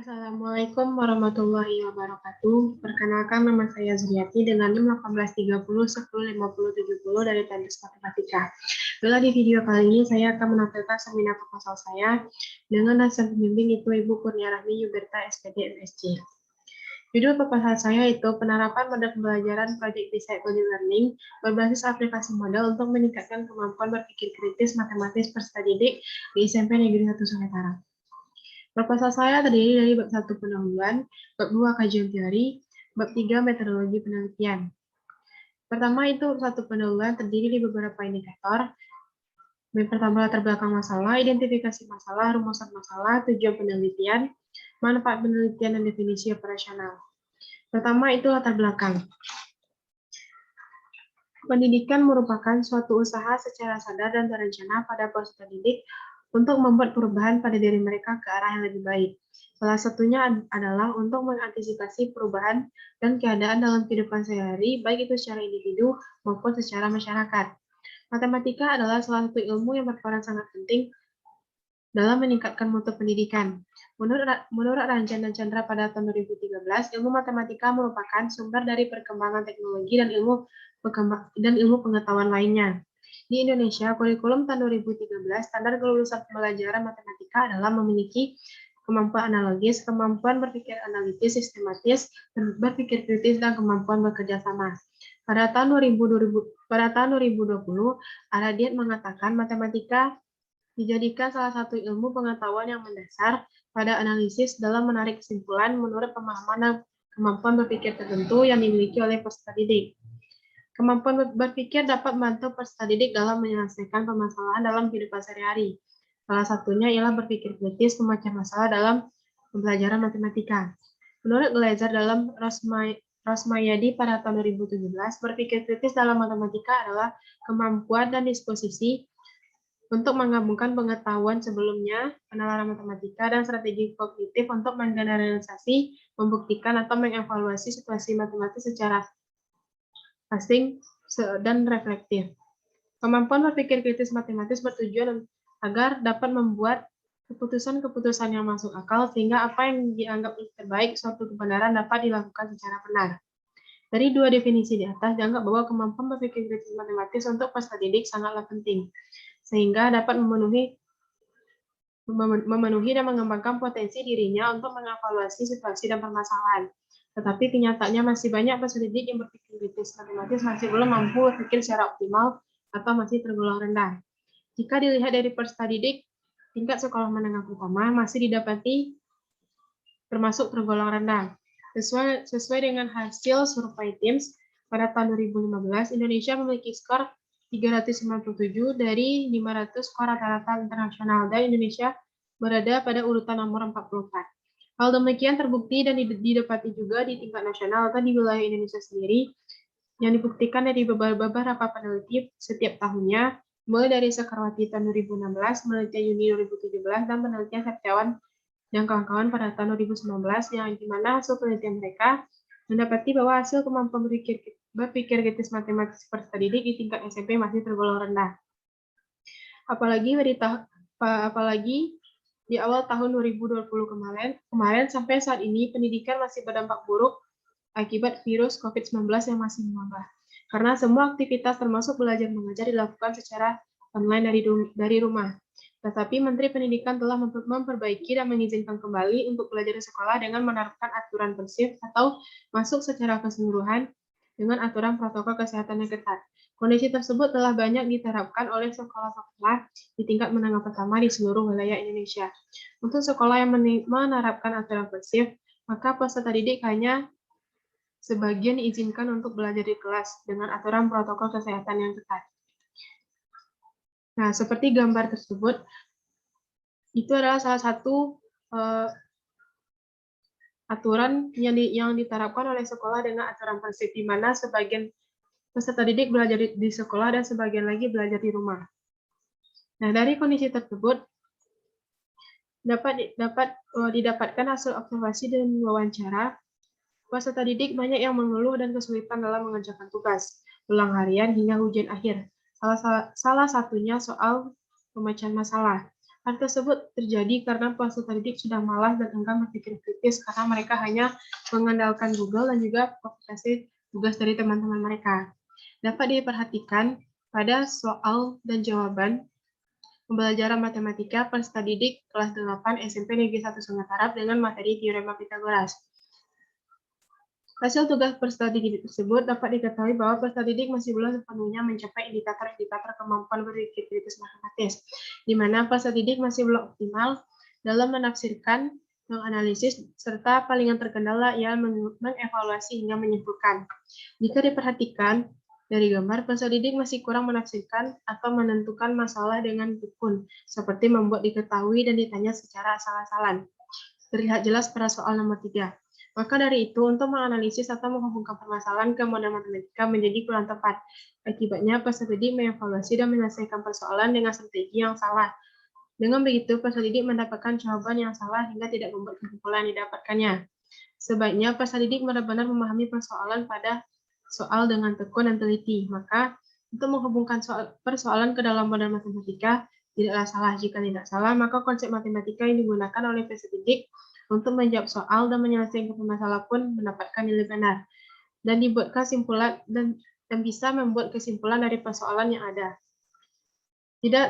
Assalamualaikum warahmatullahi wabarakatuh. Perkenalkan, nama saya Zuriati dengan NIM 1830 105070 dari Teknik Matematika. Baiklah, di video kali ini saya akan menampilkan seminar proposal saya dengan dosen pembimbing itu Ibu Kurniarahmi Yuberta SPD MSc. Judul proposal saya itu penerapan model pembelajaran Project Disciple Learning berbasis aplikasi model untuk meningkatkan kemampuan berpikir kritis matematis peserta didik di SMP Negeri 1 Sungai Tarap. Proposal saya terdiri dari bab 1 pendahuluan, bab 2 kajian teori, bab 3 metodologi penelitian. Pertama itu satu pendahuluan terdiri dari beberapa indikator. Yang pertama latar belakang masalah, identifikasi masalah, rumusan masalah, tujuan penelitian, manfaat penelitian dan definisi operasional. Pertama itu latar belakang. Pendidikan merupakan suatu usaha secara sadar dan terencana pada peserta didik untuk membuat perubahan pada diri mereka ke arah yang lebih baik. Salah satunya adalah untuk mengantisipasi perubahan dan keadaan dalam kehidupan sehari-hari, baik itu secara individu maupun secara masyarakat. Matematika adalah salah satu ilmu yang berperan sangat penting dalam meningkatkan mutu pendidikan. Menurut Ranjan dan Chandra pada tahun 2013, ilmu matematika merupakan sumber dari perkembangan teknologi dan ilmu pengetahuan lainnya. Di Indonesia, kurikulum tahun 2013, standar kelulusan pembelajaran matematika adalah memiliki kemampuan analogis, kemampuan berpikir analitis, sistematis, berpikir kritis, dan kemampuan bekerja sama. Pada tahun 2020, Aradiat mengatakan matematika dijadikan salah satu ilmu pengetahuan yang mendasar pada analisis dalam menarik kesimpulan menurut pemahaman dan kemampuan berpikir tertentu yang dimiliki oleh peserta didik. Kemampuan berpikir dapat membantu peserta didik dalam menyelesaikan permasalahan dalam kehidupan sehari-hari. Salah satunya ialah berpikir kritis memecah masalah dalam pembelajaran matematika. Menurut Glaser dalam Rosmayadi pada tahun 2017, berpikir kritis dalam matematika adalah kemampuan dan disposisi untuk menggabungkan pengetahuan sebelumnya, penalaran matematika, dan strategi kognitif untuk menggeneralisasi, membuktikan, atau mengevaluasi situasi matematis secara asing dan reflektif. Kemampuan berpikir kritis matematis bertujuan agar dapat membuat keputusan-keputusan yang masuk akal sehingga apa yang dianggap terbaik suatu kebenaran dapat dilakukan secara benar. Dari dua definisi di atas dianggap bahwa kemampuan berpikir kritis matematis untuk peserta didik sangatlah penting, sehingga dapat memenuhi dan mengembangkan potensi dirinya untuk mengevaluasi situasi dan permasalahan. Tetapi kenyataannya masih banyak peserta didik yang berpikir kritis matematis masih belum mampu berpikir secara optimal atau masih tergolong rendah. Jika dilihat dari peserta didik, tingkat sekolah menengah pertama masih didapati termasuk tergolong rendah. Sesuai dengan hasil survei TIMSS pada tahun 2015, Indonesia memiliki skor 397 dari 500 skor rata-rata internasional, dan Indonesia berada pada urutan nomor 44. Hal demikian terbukti dan didapati juga di tingkat nasional atau di wilayah Indonesia sendiri, yang dibuktikan dari beberapa peneliti setiap tahunnya, mulai dari Sekarwati tahun 2016, penelitian Juni 2017, dan penelitian Septiawan dan kawan-kawan pada tahun 2019, yang dimana hasil penelitian mereka mendapati bahwa hasil kemampuan berpikir kritis matematis peserta didik di tingkat SMP masih tergolong rendah. Apalagi di awal tahun 2020 kemarin sampai saat ini pendidikan masih berdampak buruk akibat virus COVID-19 yang masih mewabah. Karena semua aktivitas termasuk belajar mengajar dilakukan secara online dari rumah. Tetapi Menteri Pendidikan telah memperbaiki dan mengizinkan kembali untuk belajar di sekolah dengan menerapkan aturan bersih atau masuk secara keseluruhan dengan aturan protokol kesehatan yang ketat. Kondisi tersebut telah banyak diterapkan oleh sekolah-sekolah di tingkat menengah pertama di seluruh wilayah Indonesia. Untuk sekolah yang menerapkan aturan bersih, maka peserta didik hanya sebagian diizinkan untuk belajar di kelas dengan aturan protokol kesehatan yang ketat. Nah, seperti gambar tersebut, itu adalah salah satu aturan yang diterapkan oleh sekolah dengan aturan bersih, di mana sebagian peserta didik belajar di sekolah dan sebagian lagi belajar di rumah. Nah, dari kondisi tersebut dapat didapatkan hasil observasi dan wawancara. Peserta didik banyak yang mengeluh dan kesulitan dalam mengerjakan tugas, ulang harian hingga ujian akhir. Salah satunya soal pemecahan masalah. Hal tersebut terjadi karena peserta didik sudah malas dan enggan berpikir kritis karena mereka hanya mengandalkan Google dan juga aplikasi tugas dari teman-teman mereka. Dapat diperhatikan pada soal dan jawaban pembelajaran matematika peserta didik kelas 8 SMP Negeri 1 Sungai Tarap dengan materi Teorema Pitagoras. Hasil tugas peserta didik tersebut dapat diketahui bahwa peserta didik masih belum sepenuhnya mencapai indikator-indikator kemampuan berpikir kritis matematis, di mana peserta didik masih belum optimal dalam menafsirkan, menganalisis, serta palingan terkendala ialah mengevaluasi hingga menyimpulkan. Jika diperhatikan dari gambar, peserta didik masih kurang menafsirkan atau menentukan masalah dengan tekun, seperti membuat diketahui dan ditanya secara asal-asalan. Terlihat jelas pada soal nomor 3. Maka dari itu, untuk menganalisis atau menghubungkan permasalahan ke model matematika menjadi kurang tepat. Akibatnya, peserta didik mengevaluasi dan menyelesaikan persoalan dengan strategi yang salah. Dengan begitu, peserta didik mendapatkan jawaban yang salah hingga tidak membuat kesimpulan yang didapatkannya. Sebaiknya, peserta didik benar-benar memahami persoalan pada soal dengan tekun dan teliti. Maka, untuk menghubungkan persoalan ke dalam model matematika, tidaklah salah. Jika tidak salah, maka konsep matematika yang digunakan oleh peserta didik untuk menjawab soal dan menyelesaikan masalah pun mendapatkan nilai benar dan dibuat kesimpulan dan bisa membuat kesimpulan dari persoalan yang ada.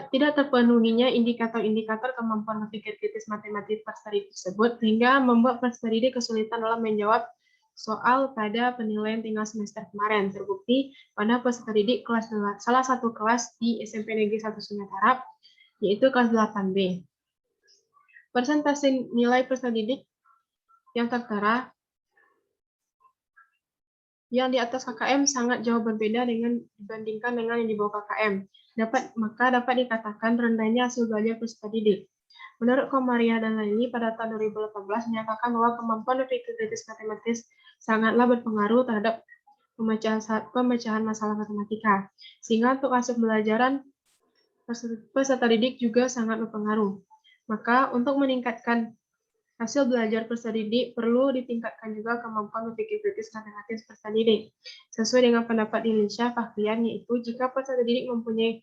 Tidak terpenuhinya indikator-indikator kemampuan berpikir kritis matematik peserta didik tersebut sehingga membuat peserta didik kesulitan dalam menjawab soal pada penilaian tinggal semester kemarin. Terbukti pada peserta didik salah satu kelas di SMP Negeri 1 Sungai Tarap, yaitu kelas 8B. Persentase nilai peserta didik yang tertera yang di atas KKM sangat jauh berbeda dibandingkan dengan yang di bawah KKM. Maka dapat dikatakan rendahnya hasil belajar peserta didik. Menurut Komaria dan Laili pada tahun 2018 menyatakan bahwa kemampuan berpikir kritis matematis sangatlah berpengaruh terhadap pemecahan masalah matematika. Sehingga untuk hasil pembelajaran peserta didik juga sangat berpengaruh. Maka untuk meningkatkan hasil belajar peserta didik perlu ditingkatkan juga kemampuan berpikir kritis matematis peserta didik. Sesuai dengan pendapat Indonesia Fahrian, yaitu jika peserta didik mempunyai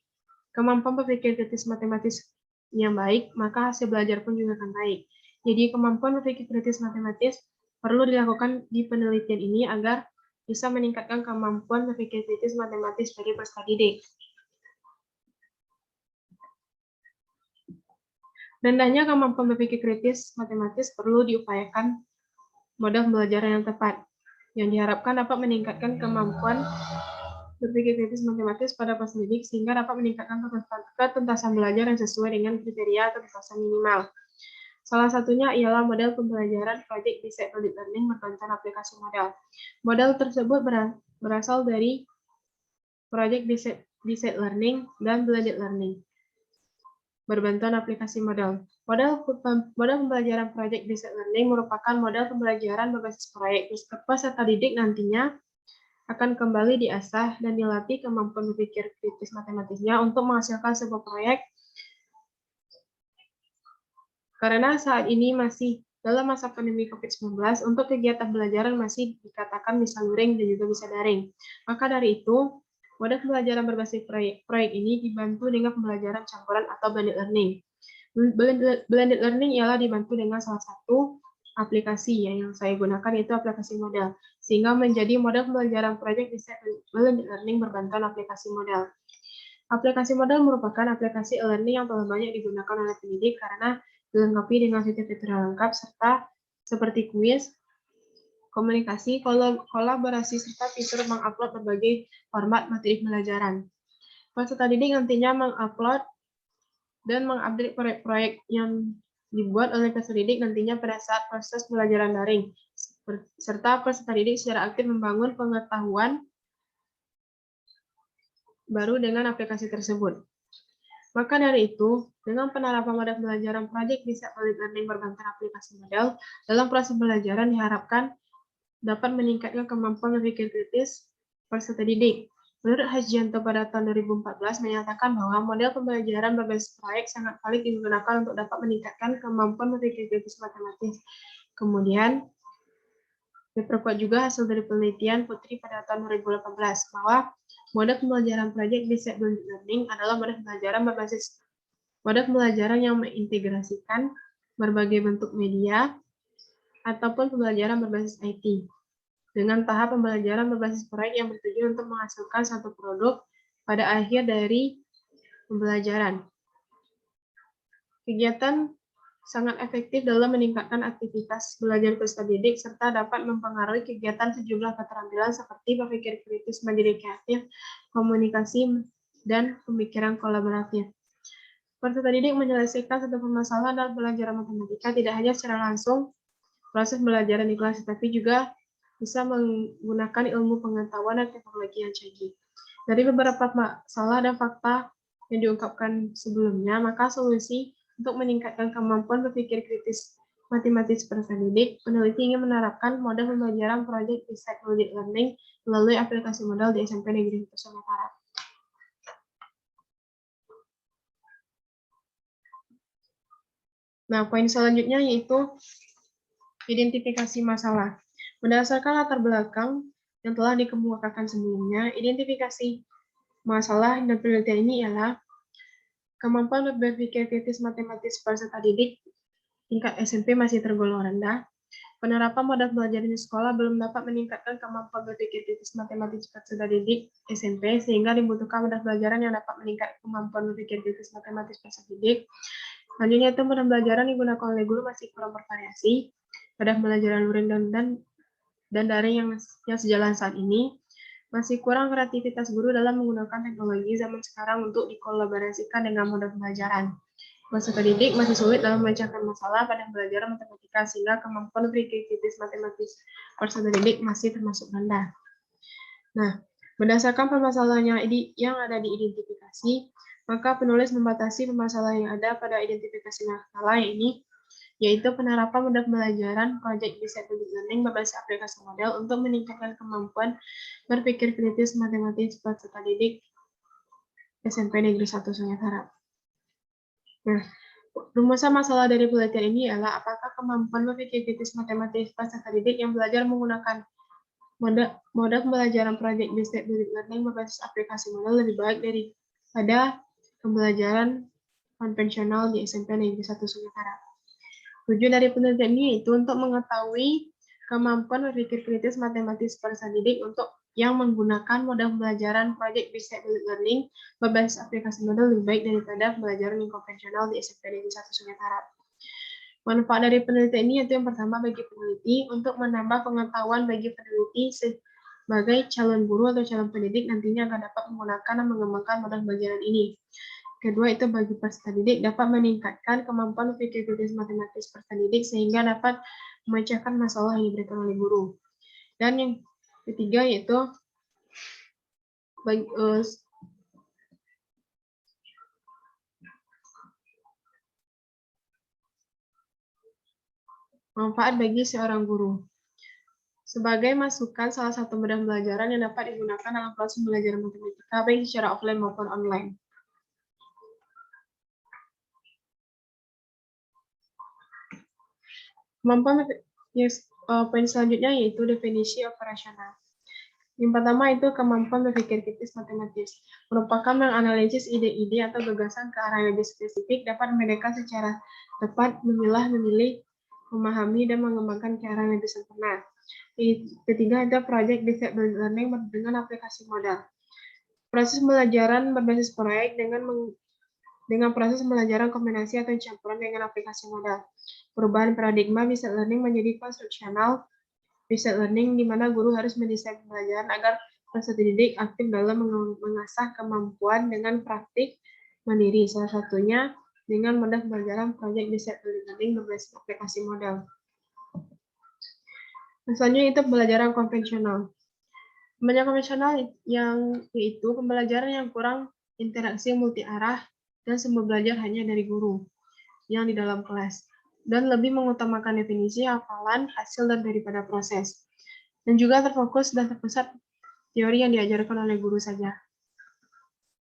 kemampuan berpikir kritis matematis yang baik, maka hasil belajar pun juga akan baik. Jadi kemampuan berpikir kritis matematis perlu dilakukan di penelitian ini agar bisa meningkatkan kemampuan berpikir kritis matematis bagi peserta didik. Rendahnya kemampuan berpikir kritis matematis perlu diupayakan model pembelajaran yang tepat, yang diharapkan dapat meningkatkan kemampuan berpikir kritis matematis pada peserta didik sehingga dapat meningkatkan ketuntasan belajar yang sesuai dengan kriteria ketuntasan minimal. Salah satunya ialah model pembelajaran Project Based Learning berbantuan aplikasi model. Model tersebut berasal dari Project Based Learning dan Blended Learning berbantuan aplikasi model. Model pembelajaran Project Based Learning merupakan model pembelajaran berbasis proyek. Peserta didik nantinya akan kembali diasah dan dilatih kemampuan berpikir kritis matematisnya untuk menghasilkan sebuah proyek. Karena saat ini masih dalam masa pandemi COVID-19, untuk kegiatan pembelajaran masih dikatakan bisa luring dan juga bisa daring. Maka dari itu, model pembelajaran berbasis proyek ini dibantu dengan pembelajaran campuran atau blended learning. Blended learning ialah dibantu dengan salah satu aplikasi yang saya gunakan, yaitu aplikasi model, sehingga menjadi model pembelajaran Project Based Blended Learning berbantuan aplikasi model. Aplikasi model merupakan aplikasi e-learning yang telah banyak digunakan oleh pendidik karena dilengkapi dengan fitur-fitur lengkap serta seperti kuis, komunikasi, kolaborasi, serta fitur mengupload berbagai format materi pembelajaran. Peserta didik nantinya mengupload dan mengupdate proyek-proyek yang dibuat oleh peserta didik nantinya pada saat proses pembelajaran daring, serta peserta didik secara aktif membangun pengetahuan baru dengan aplikasi tersebut. Maka dari itu, dengan penerapan model pembelajaran Project Based Learning berbantuan aplikasi model, dalam proses pembelajaran diharapkan dapat meningkatkan kemampuan berpikir kritis peserta didik. Menurut Hajianto pada tahun 2014 menyatakan bahwa model pembelajaran berbasis proyek sangat valid digunakan untuk dapat meningkatkan kemampuan berpikir kritis matematis. Kemudian, diperkuat juga hasil dari penelitian Putri pada tahun 2018 bahwa model pembelajaran Project Based Learning adalah model pembelajaran berbasis Model pembelajaran yang mengintegrasikan berbagai bentuk media ataupun pembelajaran berbasis IT. Dengan tahap pembelajaran berbasis proyek yang bertujuan untuk menghasilkan satu produk pada akhir dari pembelajaran. Kegiatan sangat efektif dalam meningkatkan aktivitas belajar peserta didik serta dapat mempengaruhi kegiatan sejumlah keterampilan seperti berpikir kritis, menjadi kreatif, komunikasi, dan pemikiran kolaboratif. Peserta didik menyelesaikan satu permasalahan dalam pelajaran matematika tidak hanya secara langsung proses belajar di kelas, tapi juga bisa menggunakan ilmu pengetahuan dan teknologi yang canggih. Dari beberapa masalah dan fakta yang diungkapkan sebelumnya, maka solusi untuk meningkatkan kemampuan berpikir kritis matematis peserta didik, peneliti ingin menerapkan model pembelajaran Project Based Learning melalui aplikasi modal di SMP Negeri 1 Sumatera. Nah, poin selanjutnya yaitu identifikasi masalah. Berdasarkan latar belakang yang telah dikemukakan sebelumnya, identifikasi masalah dan penelitian ini ialah kemampuan berpikir kritis matematis peserta didik tingkat SMP masih tergolong rendah. Penerapan modal belajar di sekolah belum dapat meningkatkan kemampuan berpikir kritis matematis peserta didik SMP, sehingga dibutuhkan modal pelajaran yang dapat meningkatkan kemampuan berpikir kritis matematis peserta didik. Selanjutnya itu modal pelajaran digunakan oleh guru masih kurang bervariasi. Pada pembelajaran luring dan daring yang sejalan saat ini, masih kurang kreativitas guru dalam menggunakan teknologi zaman sekarang untuk dikolaborasikan dengan modal pembelajaran. Peserta didik masih sulit dalam memecahkan masalah pada pembelajaran matematika, sehingga kemampuan berpikir kritis matematis peserta didik masih termasuk rendah. Nah, berdasarkan permasalahan yang ada di identifikasi, maka penulis membatasi permasalahan yang ada pada identifikasi masalah ini, yaitu penerapan model pembelajaran Project Based Learning berbasis aplikasi model untuk meningkatkan kemampuan berpikir kritis matematis peserta didik SMP Negeri 1 Sumatera. Nah, rumusan masalah dari penelitian ini adalah apakah kemampuan berpikir kritis matematis peserta didik yang belajar menggunakan model pembelajaran Project Based Learning berbasis aplikasi model lebih baik daripada pembelajaran konvensional di SMP Negeri 1 Sumatera. Tujuan dari penelitian ini itu untuk mengetahui kemampuan berpikir kritis matematis peserta didik untuk yang menggunakan model pembelajaran Project Based Learning berbasis aplikasi model lebih baik daripada pembelajaran yang konvensional di SMP Negeri 1 Sumatera. Manfaat dari penelitian ini yaitu yang pertama bagi peneliti untuk menambah pengetahuan bagi peneliti sebagai calon guru atau calon pendidik nantinya akan dapat menggunakan dan mengembangkan model pembelajaran ini. Kedua itu bagi peserta didik dapat meningkatkan kemampuan berpikir kritis matematis peserta didik sehingga dapat memecahkan masalah yang diberikan oleh guru. Dan yang ketiga yaitu manfaat bagi seorang guru. Sebagai masukan salah satu model pembelajaran yang dapat digunakan dalam proses belajar matematika baik secara offline maupun online. Kemampuan poin selanjutnya yaitu definisi operasional. Yang pertama itu kemampuan berpikir kritis matematis, merupakan menganalisis ide-ide atau gagasan ke arah yang lebih spesifik, dapat membedakan secara tepat, memilah, memilih, memahami, dan mengembangkan ke arah yang lebih sempurna. Ketiga itu Project Based Learning dengan aplikasi modal. Proses pembelajaran berbasis proyek dengan proses pembelajaran kombinasi atau campuran dengan aplikasi modal. Perubahan paradigma Based Learning menjadi konstruksional Based Learning, di mana guru harus mendesain pembelajaran agar peserta didik aktif dalam mengasah kemampuan dengan praktik mandiri. Salah satunya dengan model pembelajaran Project Based Learning berbasis aplikasi modal. Selanjutnya itu pembelajaran konvensional. Pembelajaran konvensional yaitu pembelajaran yang kurang interaksi multi arah dan semua belajar hanya dari guru yang di dalam kelas, dan lebih mengutamakan definisi, hafalan, hasil, dan daripada proses. Dan juga terfokus dan terpusat teori yang diajarkan oleh guru saja.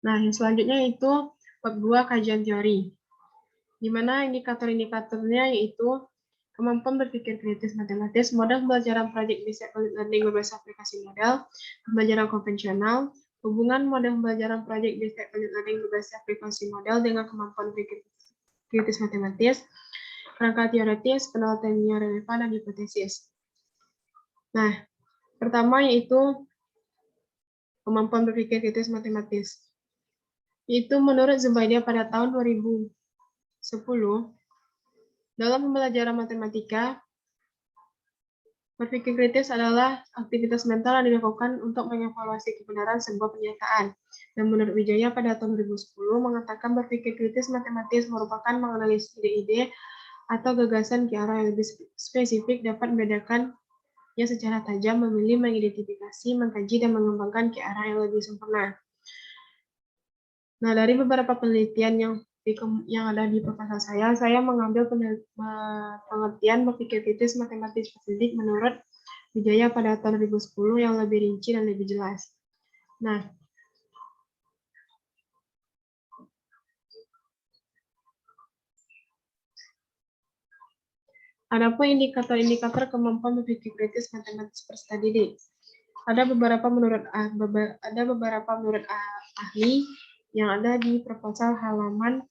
Nah, yang selanjutnya itu bab 2 kajian teori. Di mana indikator-indikatornya yaitu kemampuan berpikir kritis matematis, model pembelajaran Project Based Learning berbasis aplikasi model, pembelajaran konvensional, hubungan model pembelajaran Project Based Learning berbasis aplikasi model dengan kemampuan berpikir kritis kritis matematis, kerangka teoritis, penelitian yang relevan, dan hipotesis. Nah, pertama yaitu kemampuan berpikir kritis matematis. Itu menurut Zubaydah pada tahun 2010, dalam pembelajaran matematika, berpikir kritis adalah aktivitas mental yang dilakukan untuk mengevaluasi kebenaran sebuah pernyataan. Dan menurut Wijaya pada tahun 2010 mengatakan berpikir kritis matematis merupakan menganalisis ide-ide atau gagasan ke arah yang lebih spesifik dapat membedakannya secara tajam, memilih, mengidentifikasi, mengkaji, dan mengembangkan ke arah yang lebih sempurna. Nah, dari beberapa penelitian yang ada di proposal saya mengambil pengertian berpikir kritis matematis spesifik menurut Wijaya pada tahun 2010 yang lebih rinci dan lebih jelas. Nah, adapun indikator-indikator kemampuan berpikir kritis matematis peserta didik. Ada beberapa menurut ahli yang ada di proposal halaman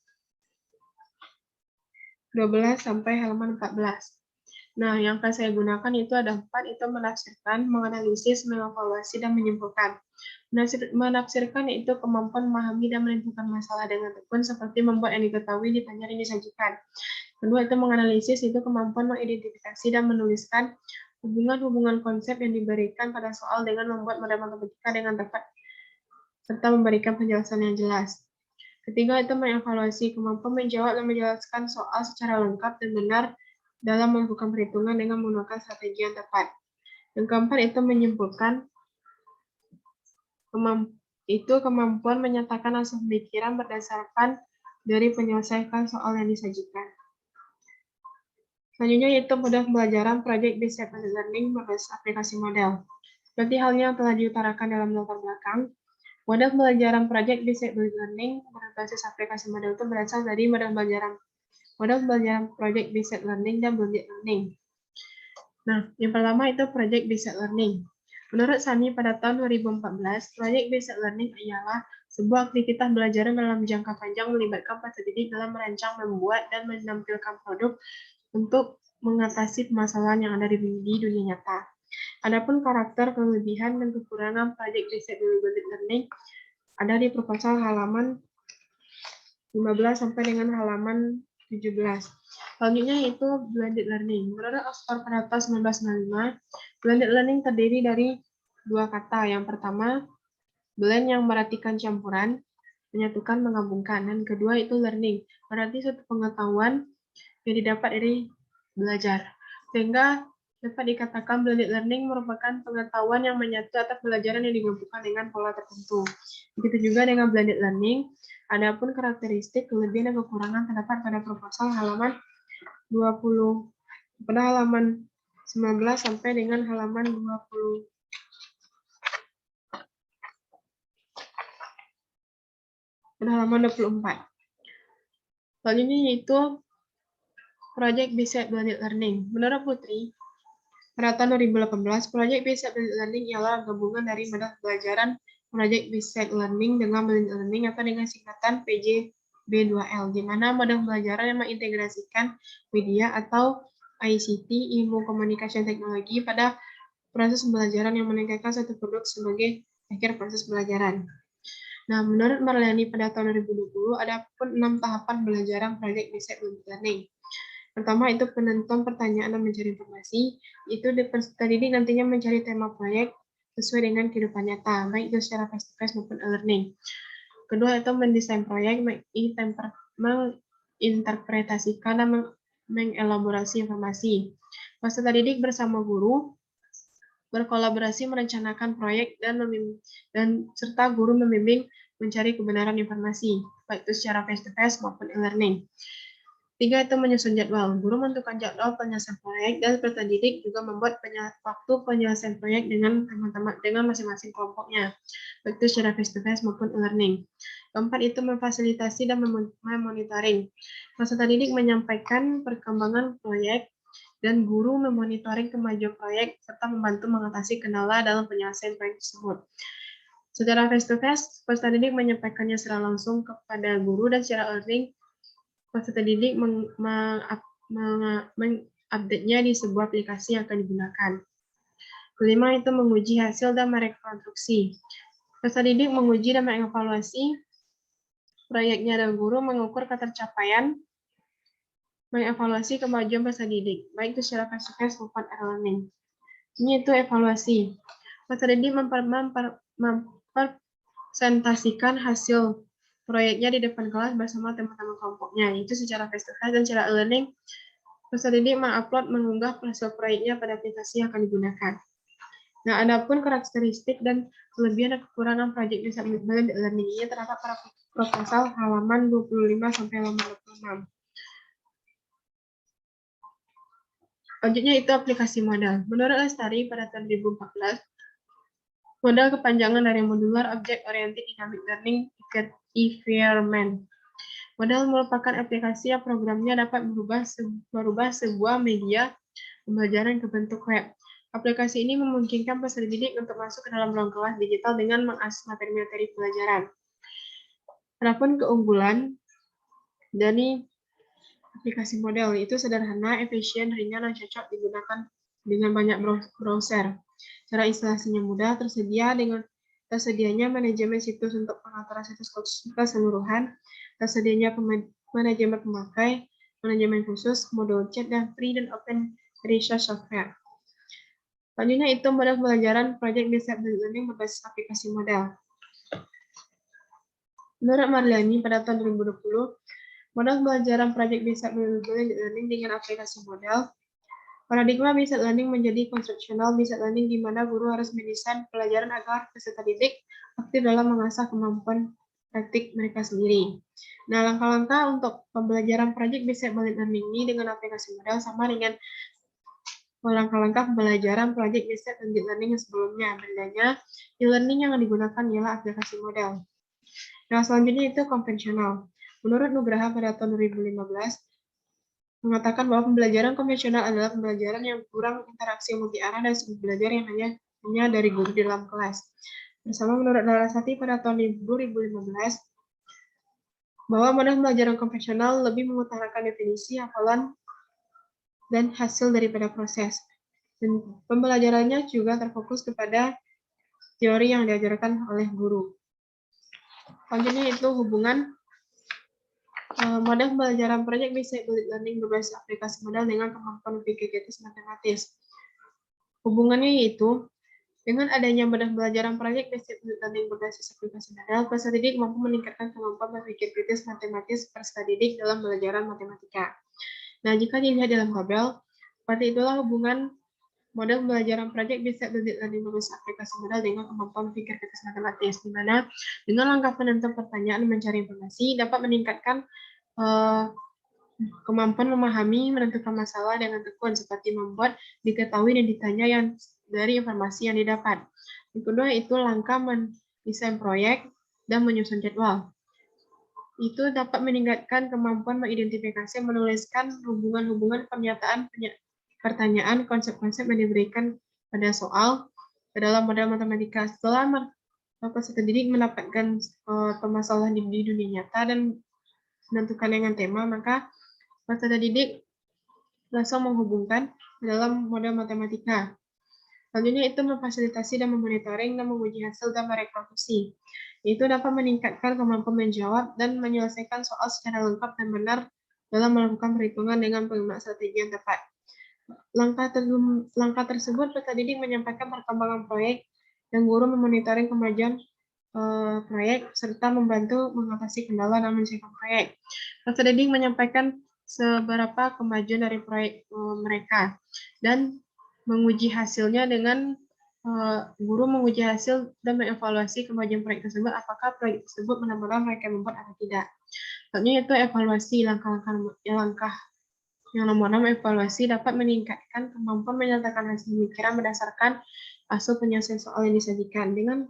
12 sampai halaman 14. Nah, yang akan saya gunakan itu ada 4, itu menafsirkan, menganalisis, mengevaluasi, dan menyimpulkan. Menafsirkan itu kemampuan memahami dan menentukan masalah dengan tekun seperti membuat yang diketahui, ditanya, dan disajikan. Kedua itu menganalisis, itu kemampuan mengidentifikasi dan menuliskan hubungan-hubungan konsep yang diberikan pada soal dengan membuat model matematika dengan tepat serta memberikan penjelasan yang jelas. Ketiga itu mengevaluasi, kemampuan menjawab dan menjelaskan soal secara lengkap dan benar dalam melakukan perhitungan dengan menggunakan strategi yang tepat. Yang keempat itu menyimpulkan, kemampuan menyatakan hasil pemikiran berdasarkan dari penyelesaian soal yang disajikan. Selanjutnya yaitu model pembelajaran project-based learning berbasis aplikasi model. Seperti halnya yang telah diutarakan dalam latar belakang, model pembelajaran project-based learning berbasis aplikasi model itu berasal dari model pembelajaran project-based learning dan blended learning. Nah, yang pertama itu project-based learning. Menurut Sami pada tahun 2014, project-based learning ialah sebuah aktivitas belajar dalam jangka panjang melibatkan peserta didik dalam merancang, membuat, dan menampilkan produk untuk mengatasi permasalahan yang ada di dunia nyata. Adapun karakter, kelebihan, dan kekurangan project-based learning ada di proposal halaman 15 sampai dengan halaman 17. Selanjutnya yaitu blended learning. Menurut Oxford pada tahun 1995, blended learning terdiri dari dua kata. Yang pertama, blend yang berartikan campuran, menyatukan, menggabungkan. Dan kedua itu learning, berarti suatu pengetahuan yang didapat dari belajar. Sehingga dapat dikatakan blended learning merupakan pengetahuan yang menyatu atas pelajaran yang digabungkan dengan pola tertentu. Begitu juga dengan blended learning. Adapun karakteristik, kelebihan, dan kekurangan terdapat pada proposal halaman 20 pada halaman 19 sampai dengan halaman 20 pada halaman 24. Selanjutnya yaitu project-based blended learning. Menurut Putri, pada tahun 2018, project-based blended learning ialah gabungan dari model pembelajaran project-based learning dengan blended learning atau dengan singkatan PJB2L, di mana model pembelajaran yang mengintegrasikan media atau ICT, ilmu komunikasi dan teknologi pada proses pembelajaran yang meningkatkan satu produk sebagai akhir proses pembelajaran. Nah, menurut Marlani pada tahun 2020, ada pun 6 tahapan pembelajaran project-based blended learning. Pertama itu penentuan pertanyaan dan mencari informasi. Itu peserta didik nantinya mencari tema proyek sesuai dengan kehidupan nyata, baik itu secara face-to-face maupun e-learning. Kedua itu mendesain proyek, menginterpretasikan dan mengelaborasi informasi. Peserta didik bersama guru berkolaborasi merencanakan proyek dan serta guru membimbing mencari kebenaran informasi, baik itu secara face-to-face maupun e-learning. Tiga itu menyusun jadwal. Guru menentukan jadwal penyelesaian proyek dan peserta didik juga membuat waktu penyelesaian proyek dengan teman-teman dengan masing-masing kelompoknya, baik itu secara face-to-face maupun e-learning. Keempat itu memfasilitasi dan memonitoring. Peserta didik menyampaikan perkembangan proyek dan guru memonitoring kemajuan proyek serta membantu mengatasi kendala dalam penyelesaian proyek tersebut. Secara face-to-face, peserta didik menyampaikannya secara langsung kepada guru dan secara e-learning peserta didik mengupdate-nya di sebuah aplikasi yang akan digunakan. Kelima itu menguji hasil dan merekonstruksi. Peserta didik menguji dan mengevaluasi proyeknya dan guru mengukur ketercapaian, mengevaluasi kemajuan peserta didik, baik itu secara face-to-face maupun e-learning. Ini itu evaluasi. Peserta didik mempresentasikan hasil proyeknya di depan kelas bersama teman-teman kelompoknya, yaitu secara face-to-face dan secara e-learning. Peserta didik mengupload, mengunggah hasil proyeknya pada aplikasi yang akan digunakan. Nah, adapun karakteristik dan kelebihan dan kekurangan proyek Desa Blended Learning ini terdapat pada proposal halaman 25 sampai halaman 26. Selanjutnya itu aplikasi modal. Menurut Lestari pada tahun 2014, modal kepanjangan dari modular object oriented dynamic learning environment. Modal merupakan aplikasi yang programnya dapat merubah sebuah media pembelajaran ke bentuk web. Aplikasi ini memungkinkan peserta didik untuk masuk ke dalam ruang kelas digital dengan mengakses materi-materi pelajaran. Adapun keunggulan dari aplikasi model itu sederhana, efisien, ringan, dan cocok digunakan dengan banyak browser. Cara instalasinya mudah, tersedianya manajemen situs untuk pengaturan situs keseluruhan, tersedianya manajemen pemakai, manajemen khusus, modul chat, dan free dan open resource software. Selanjutnya itu model pembelajaran proyek Desa Blended Learning berbasis aplikasi model. Menurut Marliani pada tahun 2020, model pembelajaran proyek Desa Blended Learning dengan aplikasi model. Paradigma Blended Learning menjadi konstruksional Blended Learning di mana guru harus mendesain pelajaran agar peserta didik aktif dalam mengasah kemampuan praktik mereka sendiri. Nah, langkah-langkah untuk pembelajaran proyek Blended Learning ini dengan aplikasi model sama dengan langkah-langkah pembelajaran proyek Blended Learning yang sebelumnya. Bedanya, e-learning yang digunakan ialah aplikasi model. Nah, selanjutnya itu konvensional. Menurut Nugraha pada tahun 2015, mengatakan bahwa pembelajaran konvensional adalah pembelajaran yang kurang interaksi multi-arah dan sumber belajar yang hanya dari guru di dalam kelas. Bersama menurut Larasati pada tahun 2015, bahwa model pembelajaran konvensional lebih mengutarakan definisi, hafalan, dan hasil daripada proses. Dan pembelajarannya juga terfokus kepada teori yang diajarkan oleh guru. Selanjutnya itu hubungan model pembelajaran proyek Blended Learning berbasis aplikasi model dengan kemampuan berpikir kritis matematis. Hubungannya yaitu, dengan adanya model pembelajaran proyek Blended Learning berbasis aplikasi model, peserta didik mampu meningkatkan kemampuan berpikir kritis matematis peserta didik dalam pembelajaran matematika. Nah, jika dilihat dalam tabel, seperti itulah hubungan model pembelajaran proyek Blended Learning berbasis aplikasi model dengan kemampuan berpikir kritis matematis, di mana dengan langkah penentu pertanyaan mencari informasi dapat meningkatkan kemampuan memahami, menentukan masalah dengan tekun, seperti membuat, diketahui, dan ditanya yang dari informasi yang didapat. Yang kedua itu langkah mendesain proyek dan menyusun jadwal. Itu dapat meningkatkan kemampuan mengidentifikasi, menuliskan hubungan-hubungan pernyataan, pertanyaan, konsep-konsep yang diberikan pada soal ke dalam model matematika. Setelah peserta didik mendapatkan permasalahan di dunia nyata dan menentukan dengan tema, maka peserta didik langsung menghubungkan ke dalam model matematika. Selanjutnya itu memfasilitasi dan memonitoring dan menguji hasil dan merekonstruksi. Itu dapat meningkatkan kemampuan menjawab dan menyelesaikan soal secara lengkap dan benar dalam melakukan perhitungan dengan penggunaan strategi yang tepat. Langkah tersebut peserta didik menyampaikan perkembangan proyek dan guru memonitoring kemajuan proyek serta membantu mengatasi kendala dalam menyelesaikan proyek. Peserta didik menyampaikan seberapa kemajuan dari proyek mereka dan menguji hasilnya dengan guru menguji hasil dan mengevaluasi kemajuan proyek tersebut, apakah proyek tersebut benar-benar mereka membuat atau tidak. Selanjutnya itu evaluasi. Langkah yang nomor 6, evaluasi dapat meningkatkan kemampuan menyatakan hasil pemikiran berdasarkan hasil penyelesaian soal yang disajikan. Dengan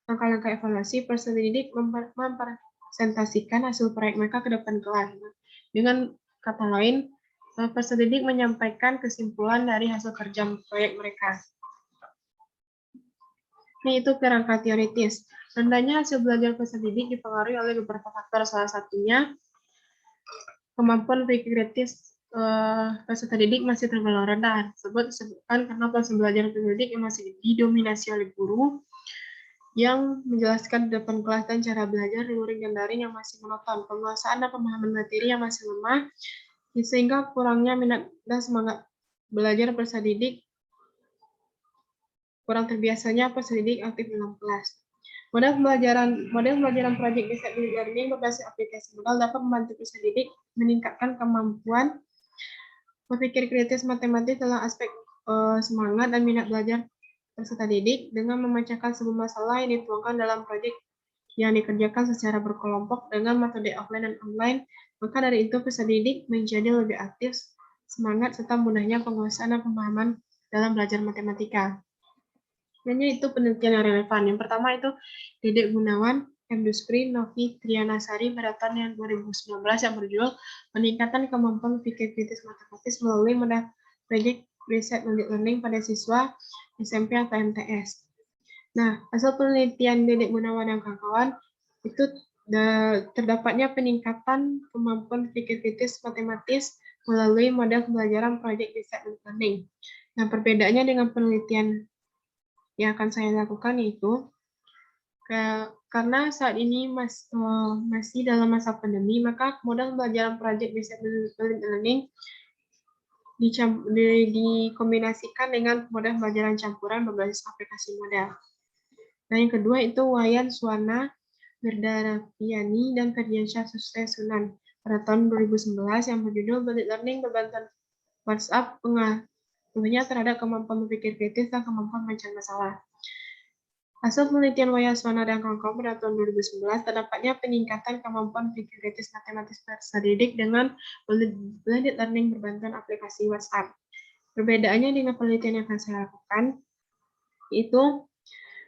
langkah-langkah evaluasi, peserta didik mempresentasikan hasil proyek mereka ke depan kelas. Dengan kata lain, peserta didik menyampaikan kesimpulan dari hasil kerja proyek mereka. Ini itu kerangka teoritis. Rendahnya hasil belajar peserta didik dipengaruhi oleh beberapa faktor, salah satunya kemampuan berpikir kritis peserta didik masih tergolong rendah. Disebutkan karena proses belajar peserta didik yang masih didominasi oleh guru yang menjelaskan di depan kelas dan cara belajar luring dan daring yang masih monoton, penguasaan dan pemahaman materi yang masih lemah, sehingga kurangnya minat dan semangat belajar peserta didik, kurang terbiasanya peserta didik aktif dalam kelas. Model pembelajaran project based learning berbasis aplikasi modal dapat membantu peserta didik meningkatkan kemampuan berpikir kritis matematis dalam aspek semangat dan minat belajar peserta didik dengan memecahkan sebuah masalah yang dituangkan dalam proyek yang dikerjakan secara berkelompok dengan metode offline dan online. Maka dari itu peserta didik menjadi lebih aktif, semangat, serta mudahnya penguasaan dan pemahaman dalam belajar matematika. Hanya itu penelitian yang relevan. Yang pertama itu Dedek Gunawan, M. Duspri, Novi Trianasari pada tahun yang 2019 yang berjudul Peningkatan Kemampuan Pikir Kritis Matematis melalui modal proyek riset learning pada siswa SMP atau MTS. Nah, hasil penelitian Dedek Gunawan dan kawan-kawan itu terdapatnya peningkatan kemampuan pikir kritis matematis melalui model pembelajaran proyek riset learning. Nah, perbedaannya dengan penelitian yang akan saya lakukan itu karena saat ini masih dalam masa pandemi, maka modal pembelajaran project based learning dikombinasikan dengan modal pembelajaran campuran berbasis aplikasi modal. Nah, yang kedua itu Wayan Suwana, Mirdaraviani, dan Ferdiansyah Sunan pada tahun 2011 yang berjudul Blended Learning berbantuan WhatsApp pengaruhnya terhadap kemampuan berpikir kritis dan kemampuan mencari masalah. Hasil penelitian Wayan Suwana dan kawan-kawan pada tahun 2011 terdapatnya peningkatan kemampuan pikir kritis matematis peserta didik dengan blended learning berbantuan aplikasi WhatsApp. Perbedaannya dengan penelitian yang akan saya lakukan, itu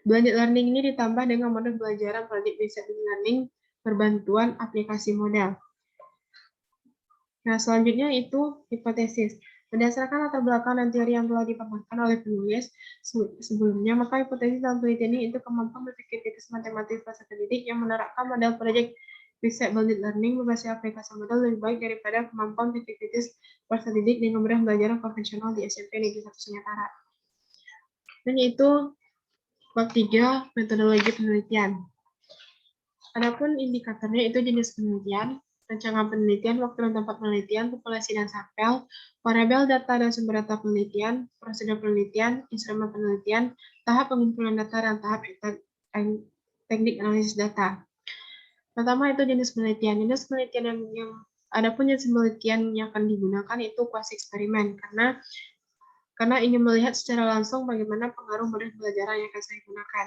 blended learning ini ditambah dengan model pembelajaran project based learning berbantuan aplikasi model. Nah, selanjutnya itu hipotesis. Berdasarkan latar belakang dan teori yang telah dipaparkan oleh penulis sebelumnya, maka hipotesis dalam penelitian ini itu kemampuan berpikir kritis matematis peserta didik yang menerapkan model project based blended learning berbasis aplikasi model lebih baik daripada kemampuan berpikir kritis peserta didik dengan model pembelajaran konvensional di SMP Negeri 1 Sumatera. Dan itu bab 3, metodologi penelitian. Adapun indikatornya itu jenis penelitian, rancangan penelitian, waktu dan tempat penelitian, populasi dan sampel, variabel data dan sumber data penelitian, prosedur penelitian, instrumen penelitian, tahap pengumpulan data, dan tahap teknik analisis data. Pertama itu jenis penelitian. Jenis penelitian yang adapun jenis penelitian yang akan digunakan itu kuasi eksperimen karena ingin melihat secara langsung bagaimana pengaruh model pembelajaran yang akan saya gunakan.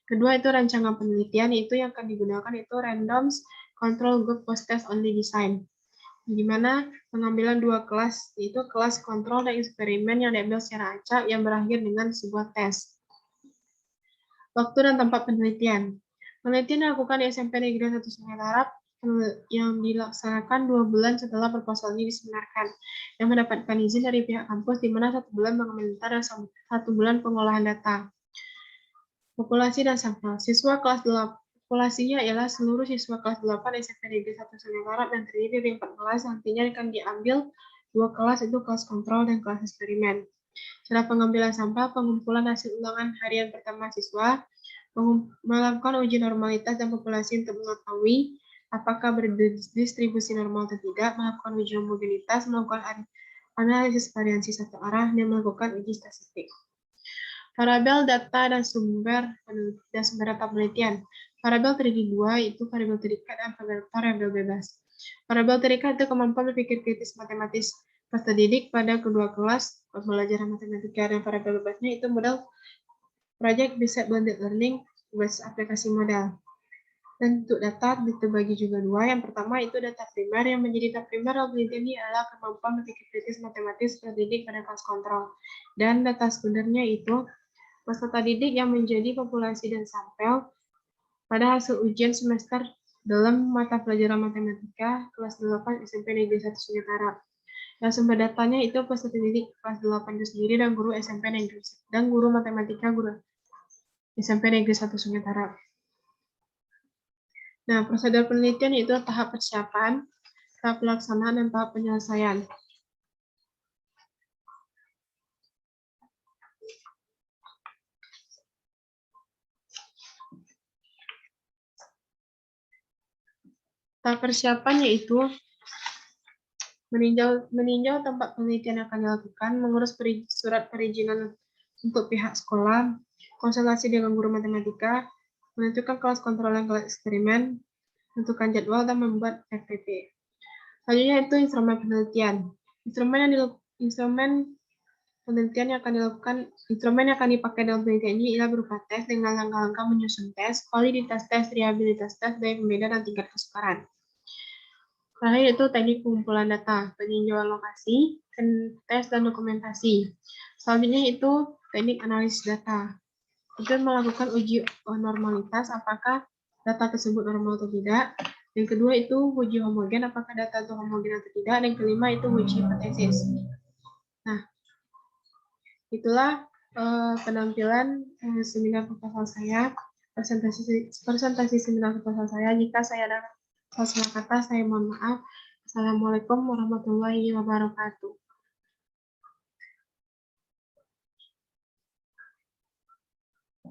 Kedua itu rancangan penelitian, itu yang akan digunakan itu random control group post test only design, di mana pengambilan dua kelas, yaitu kelas kontrol dan eksperimen yang diambil secara acak yang berakhir dengan sebuah tes. Waktu dan tempat penelitian. Penelitian dilakukan di SMP Negeri 1 Sumatera yang dilaksanakan 2 bulan setelah proposal ini disebenarkan, yang mendapatkan izin dari pihak kampus di mana 1 bulan mengomentar dan 1 bulan pengolahan data. Populasi dan sampel. Siswa kelas 8. Populasinya ialah seluruh siswa kelas 8 SMP Negeri 1 Sumatera dan terdiri dari 4 kelas, nantinya akan diambil 2 kelas, itu kelas kontrol dan kelas eksperimen. Cara pengambilan sampel, pengumpulan hasil ulangan harian pertama siswa, melakukan uji normalitas dan populasi untuk mengetahui apakah berdistribusi normal atau tidak, melakukan uji homogenitas, melakukan analisis variansi satu arah, dan melakukan uji statistik. Variabel data dan sumber data penelitian. Variabel terdiri dua, itu variabel terikat dan variabel bebas. Variabel terikat itu kemampuan berpikir kritis matematis peserta didik pada kedua kelas pembelajaran matematika, dan variabel bebasnya itu model project based blended learning berbasis aplikasi modal. Dan untuk data dibagi juga dua. Yang pertama itu data primer, yang menjadi data primer dalam penelitian ini adalah kemampuan berpikir kritis matematis peserta didik pada kelas kontrol. Dan data sekundernya itu peserta didik yang menjadi populasi dan sampel pada hasil ujian semester dalam mata pelajaran matematika kelas 8 SMP Negeri 1 Sumatera. Dan sumber datanya itu peserta didik kelas 8 itu sendiri dan guru SMP Negeri dan guru matematika guru SMP Negeri 1 Sumatera. Nah, prosedur penelitian itu tahap persiapan. tahap pelaksanaan dan tahap penyelesaian. Tahap persiapan yaitu meninjau tempat penelitian yang akan dilakukan, mengurus surat perizinan untuk pihak sekolah, konsultasi dengan guru matematika, menentukan kelas kontrol dan kelas eksperimen, menentukan jadwal, dan membuat FPP. Selanjutnya itu instrumen penelitian. Instrumen penelitian yang akan dipakai dalam penelitian ini ialah berupa tes dengan langkah-langkah menyusun tes, validitas tes, reliabilitas tes, daya pembeda, dan tingkat kesukaran. Terakhir itu teknik pengumpulan data, peninjauan lokasi, tes, dan dokumentasi. Selanjutnya itu teknik analisis data. Itu melakukan uji normalitas, apakah data tersebut normal atau tidak. Yang kedua itu uji homogen, apakah data itu homogen atau tidak. Dan yang kelima itu uji hipotesis. Nah, itulah penampilan seminar proposal saya, presentasi seminar proposal saya. Jika saya ada salah kata, saya mohon maaf. Assalamualaikum warahmatullahi wabarakatuh.